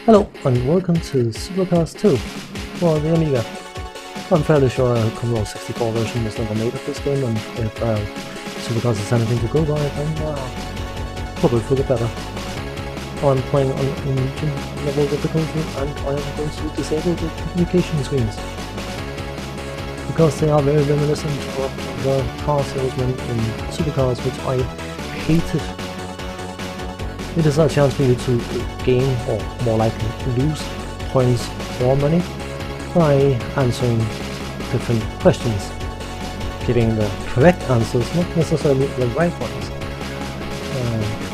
Hello and welcome to Supercars 2 for the Amiga. I'm fairly sure a Commodore 64 version was never made of this game, and if Supercars is anything to go by, then probably for the better. I'm playing on medium level difficulty, and I am going to disable the communication screens because they are very reminiscent of the car salesman in Supercars, which I hated. It is a chance for you to gain, or more likely lose, points or money by answering different questions, giving the correct answers, not necessarily the right ones.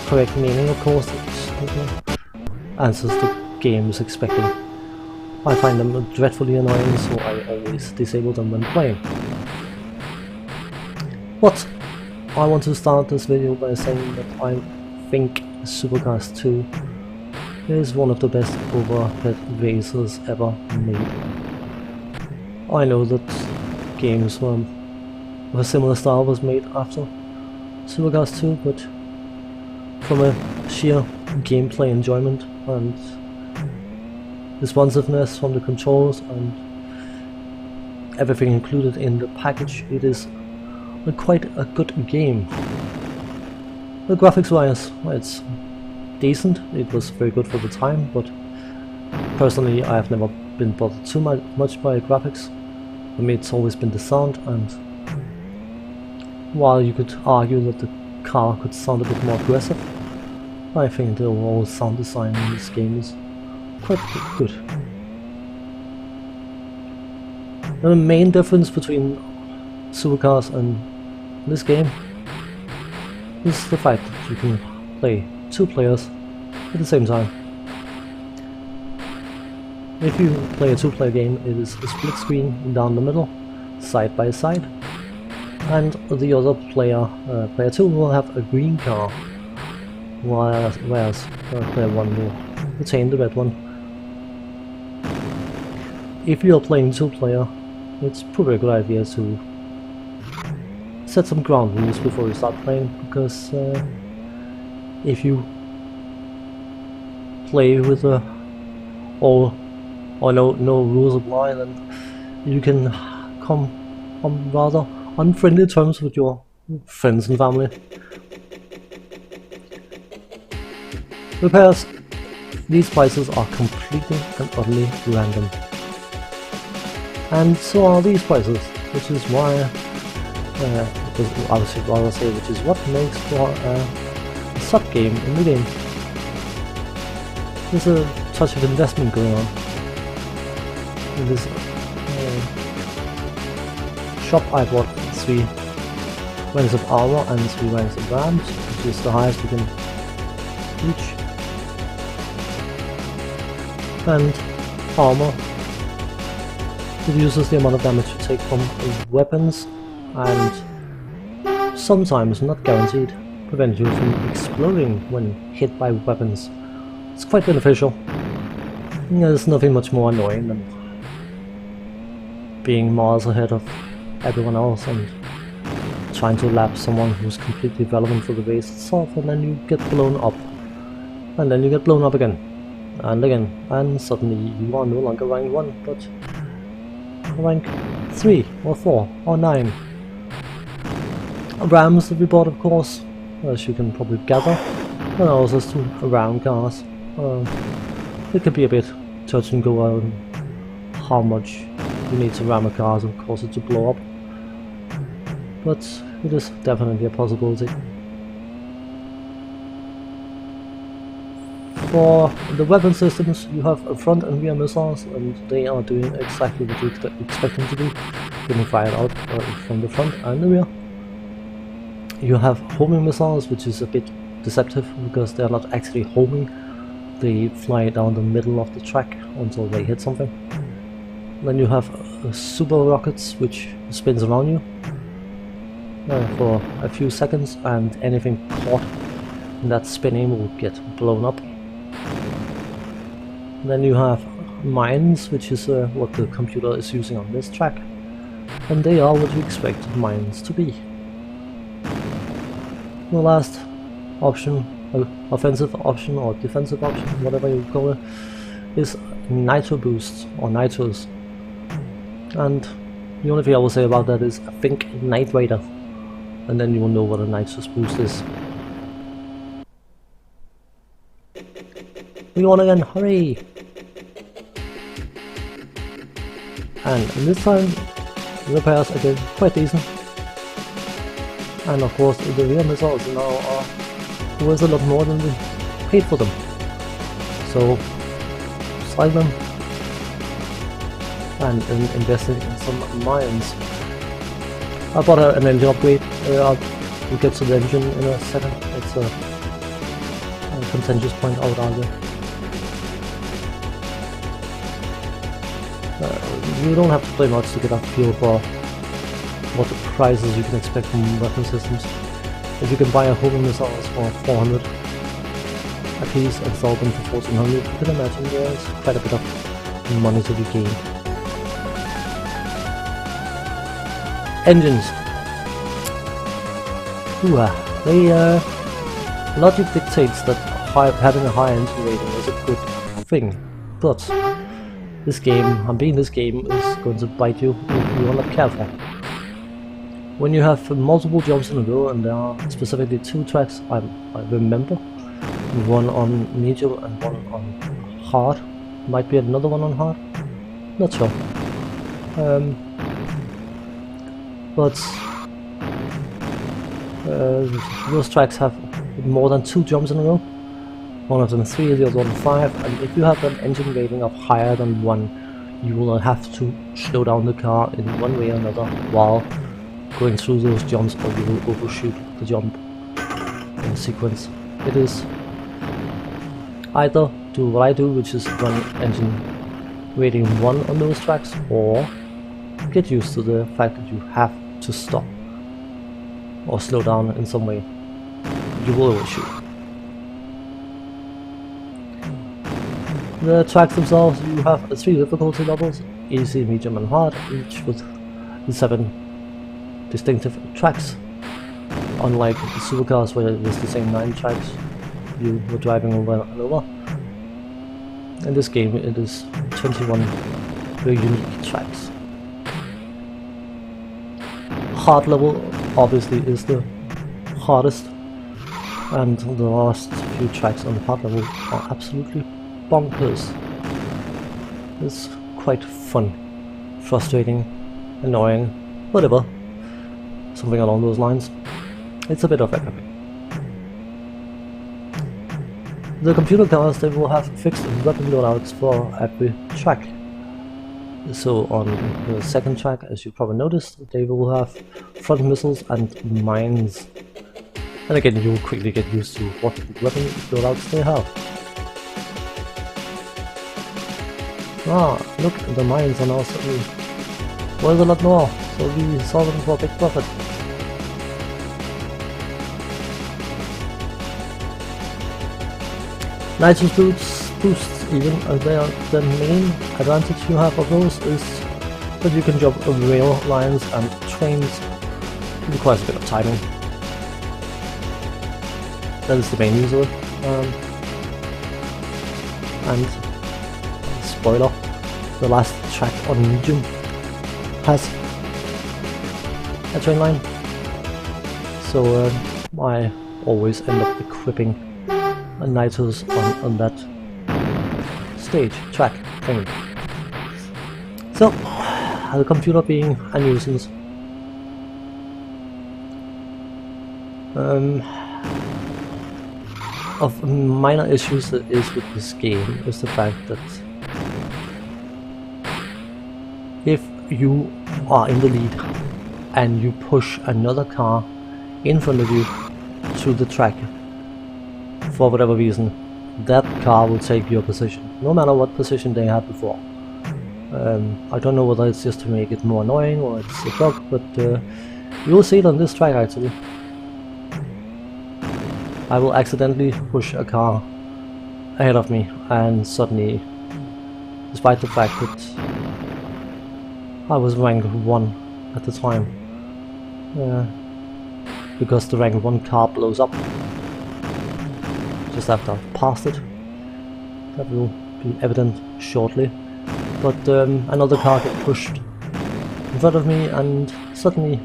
Correct meaning, of course, that answers the game is expecting. I find them dreadfully annoying, so I always disable them when playing. But I want to start this video by saying that I think Supercars 2 is one of the best overhead racers ever made. I know that games of a similar style was made after Supercars 2, but from a sheer gameplay enjoyment and responsiveness from the controls and everything included in the package, it is quite a good game. The graphics wise, it's decent. It was very good for the time, but personally I have never been bothered too much by graphics. For me it's always been the sound, and while you could argue that the car could sound a bit more aggressive, I think the overall sound design in this game is quite good. The main difference between Supercars and this game is the fact that you can play two players at the same time. If you play a two-player game, it is a split screen down the middle, side by side, and the other player, player 2, will have a green car, whereas player 1 will retain the red one. If you are playing two-player, it's probably a good idea to set some ground rules before you start playing, because if you play with all or no rules apply, then you can come on rather unfriendly terms with your friends and family. Repairs. These prices are completely and utterly random, and so are these prices, which is why I would rather say which is what makes for a sub-game in the game. There's a touch of investment going on in this shop. I bought 3 ranks of armor and 3 ranks of rams, which is the highest you can reach. And armor reduces the amount of damage you take from weapons, and sometimes, not guaranteed, prevent you from exploding when hit by weapons. It's quite beneficial. There's nothing much more annoying than being miles ahead of everyone else and trying to lap someone who's completely relevant for the race itself, and then you get blown up. And then you get blown up again. And again. And suddenly you are no longer rank 1, but rank 3 or 4 or 9. Rams that we bought, of course, as you can probably gather, and also some round cars. It can be a bit touch and go on how much you need to ram a car to cause it to blow up, but it is definitely a possibility. For the weapon systems, you have front and rear missiles, and they are doing exactly what you expect them to do, getting fired out from the front and the rear. You have homing missiles, which is a bit deceptive because they are not actually homing. They fly down the middle of the track until they hit something. Then you have super rockets, which spins around you for a few seconds, and anything caught in that spinning will get blown up. Then you have mines, which is what the computer is using on this track, and they are what you expect mines to be. The last option, offensive option or defensive option, whatever you call it, is nitro boosts or nitros. And the only thing I will say about that is think Night Raider, and then you will know what a nitros boost is. We won again, hurry! And this time the repairs again quite decent. And of course the rear missiles now are worth a lot more than we paid for them. So slide them and investing in some mines. I bought an engine upgrade. We'll get to the engine in a second. It's a contentious point, I would argue. You don't have to play much to get a feel for what prices you can expect from weapon systems. If you can buy a homing missiles for 400 a piece and sell them for 1400, you can imagine there's quite a bit of money to be gained. Engines. Logic dictates that having a high engine rating is a good thing, but this game is going to bite you if you are not careful. When you have multiple jumps in a row, and there are specifically 2 tracks I remember, one on medium and one on hard, might be another one on hard, not sure. But those tracks have more than 2 jumps in a row. One of them 3, the other one 5, and if you have an engine rating of higher than 1, you will have to slow down the car in one way or another while going through those jumps, or you will overshoot the jump in sequence. It is either do what I do, which is run engine rating 1 on those tracks, or get used to the fact that you have to stop or slow down in some way. You will overshoot. The tracks themselves, you have 3 difficulty levels, easy, medium and hard, each with 7 distinctive tracks. Unlike the supercars where it was the same 9 tracks you were driving over and over. In this game it is 21 very unique tracks. Hard level obviously is the hardest, and the last few tracks on the hard level are absolutely bonkers. It's quite fun, frustrating, annoying, whatever, something along those lines. It's a bit of everything. The computer cars, they will have fixed weapon loadouts for every track. So on the second track, as you probably noticed, they will have front missiles and mines. And again, you will quickly get used to what weapon loadouts they have. Ah, look, the mines are now suddenly worth a lot more, so we sell them for a big profit. Nitrous boosts even, and the main advantage you have of those is that you can jump over rail lines and trains. It requires a bit of timing. That is the main use of it. And spoiler, the last track on medium has a train line, so I always end up equipping a nitros on that stage, track thing. So, the computer being a nuisance. Of minor issues that is with this game is the fact that if you are in the lead and you push another car in front of you through the track for whatever reason, that car will take your position, no matter what position they had before. I don't know whether it's just to make it more annoying or it's a bug, but you'll see it on this track actually. I will accidentally push a car ahead of me, and suddenly despite the fact that I was rank 1 at the time. Because the rank 1 car blows up just after I've passed it. That will be evident shortly. But another car got pushed in front of me, and suddenly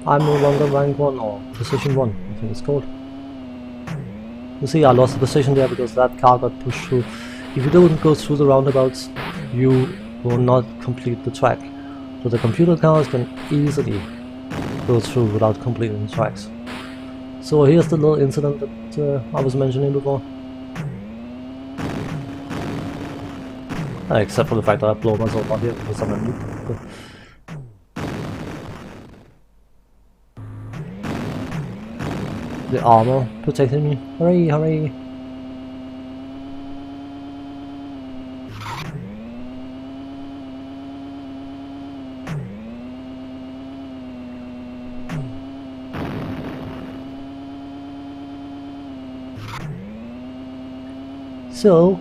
I'm no longer rank 1 or position 1, I think it's called. You see, I lost the position there because that car got pushed through. If you don't go through the roundabouts, you will not complete the track. So the computer cars can easily go through without completing the tracks. So here's the little incident that I was mentioning before. Except for the fact that I blow myself out here because I'm a noob. The armor protecting me. Hooray, hooray! So,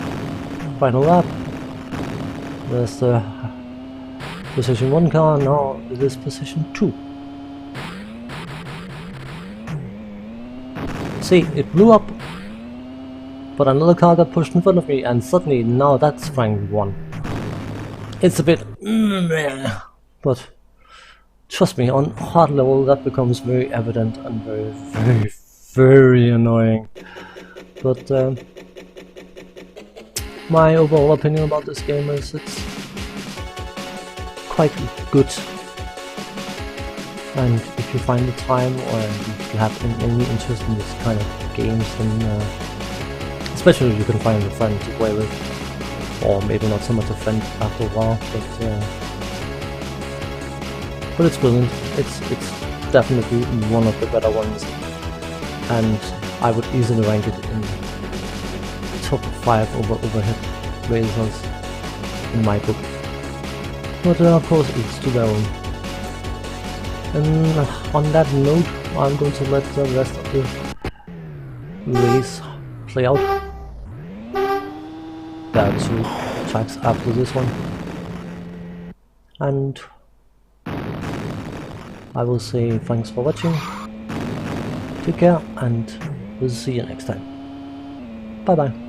final lap. There's the position 1 car, now it is position 2. See, it blew up, but another car got pushed in front of me, and suddenly now that's rank 1. It's a bit but trust me, on hard level that becomes very evident and very annoying. But my overall opinion about this game is it's quite good, and if you find the time or if you have any interest in this kind of games, then especially if you can find a friend to play with, or maybe not so much a friend after a while, but it's brilliant. It's definitely one of the better ones, and I would easily rank it in top 5 overhead racers in my book. But of course it's to their own. And on that note, I'm going to let the rest of the race play out. There are 2 tracks after this one. And I will say thanks for watching. Take care, and we'll see you next time. Bye bye.